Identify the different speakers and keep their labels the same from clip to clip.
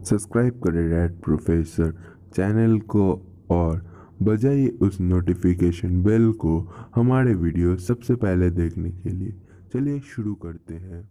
Speaker 1: Subscribe करें red professor channel को और बजाइए उस नोटिफिकेशन बेल को हमारे वीडियो सबसे पहले देखने के लिए। चलिए शुरू करते हैं।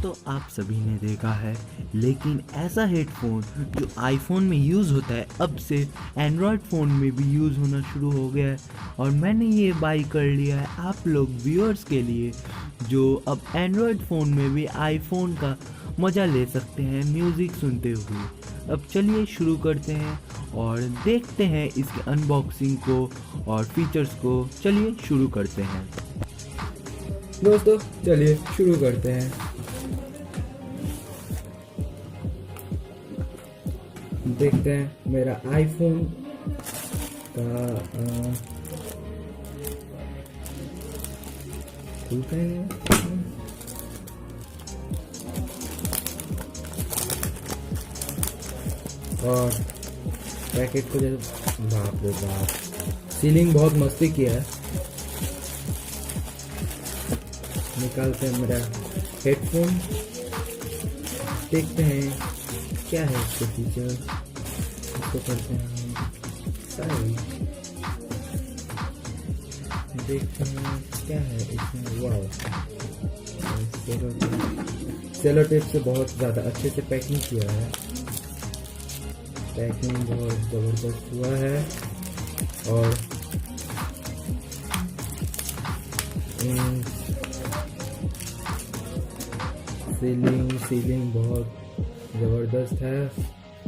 Speaker 2: तो आप सभी ने देखा है, लेकिन ऐसा हेडफोन जो आईफोन में यूज़ होता है अब से एंड्रॉयड फ़ोन में भी यूज़ होना शुरू हो गया है। और मैंने ये बाई कर लिया है आप लोग व्यूअर्स के लिए, जो अब एंड्रॉयड फ़ोन में भी आईफोन का मज़ा ले सकते हैं म्यूज़िक सुनते हुए। अब चलिए शुरू करते हैं और देखते हैं इसके अनबॉक्सिंग को और फीचर्स को। चलिए शुरू करते हैं
Speaker 3: दोस्तों, चलिए शुरू करते हैं। देखते हैं मेरा आईफोन का खुलता है। और पैकेट को जैसे, बाप रे बाप, सीलिंग बहुत मस्ती किया है। निकालते हैं मेरा हेडफोन, देखते हैं क्या है इसके फीचर। इसको करते हैं साइड, देखते हैं क्या है इसमें। वाव, सेलो टेप से बहुत ज़्यादा अच्छे से पैकिंग किया है। पैकिंग बहुत ज़बरदस्त हुआ है और सीलिंग बहुत ज़बरदस्त है।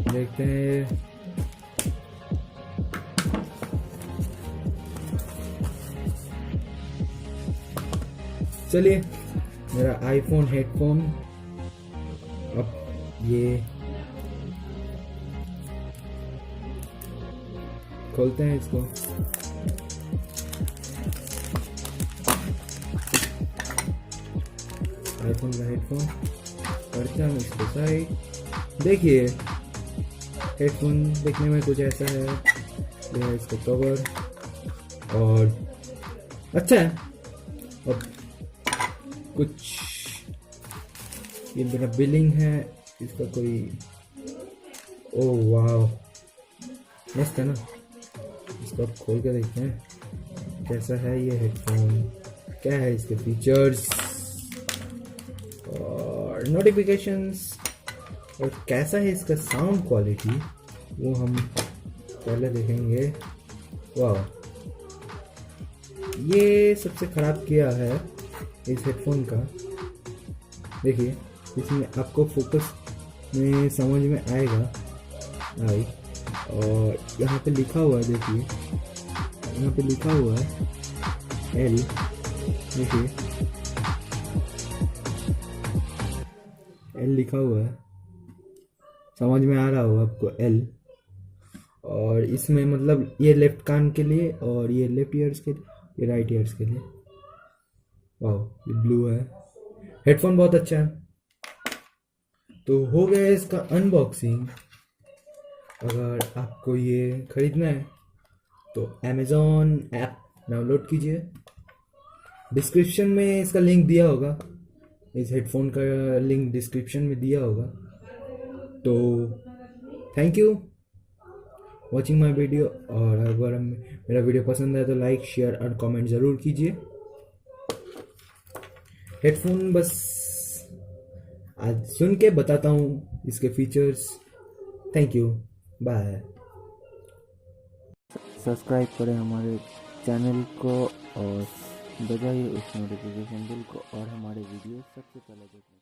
Speaker 3: देखते हैं चलिए मेरा आईफोन हेडफोन, अब ये खोलते हैं इसको। आईफोन का हेडफोन करते हैं इसको साइड। देखिए हेडफोन देखने में कुछ ऐसा है। यह है इसका कवर और अच्छा है। और कुछ ये मेरा बिलिंग है इसका कोई। ओह वाह, मस्त है ना। इसको अब खोल के देखते हैं कैसा है ये हेडफोन, क्या है इसके फीचर्स और नोटिफिकेशंस, और कैसा है इसका साउंड क्वालिटी, वो हम पहले देखेंगे। वाह, ये सबसे ख़राब किया है इस हेडफोन का। देखिए इसमें आपको फोकस में समझ में आएगा आई। और यहाँ पे लिखा हुआ है, देखिए यहाँ पे लिखा हुआ है एल। देखिए एल लिखा हुआ है, समझ में आ रहा होगा आपको, एल। और इसमें मतलब ये लेफ्ट कान के लिए और ये लेफ्ट ईयर्स के लिए, ये राइट ईयर्स के लिए। वाह, ये ब्लू है। हेडफोन बहुत अच्छा है। तो हो गया इसका अनबॉक्सिंग। अगर आपको ये खरीदना है तो अमेज़ॉन ऐप डाउनलोड कीजिए। डिस्क्रिप्शन में इसका लिंक दिया होगा, इस हेडफोन का लिंक डिस्क्रिप्शन में दिया होगा। तो thank you watching my video. और अगर मेरा वीडियो पसंद है तो लाइक, शेयर और कमेंट ज़रूर कीजिए। हेडफोन बस आज सुन के बताता हूँ इसके features. Thank you, bye.
Speaker 2: Subscribe करें हमारे चैनल को और बजाइए उस नोटिफिकेशन बिल को और हमारे वीडियो सबसे पहले देखें।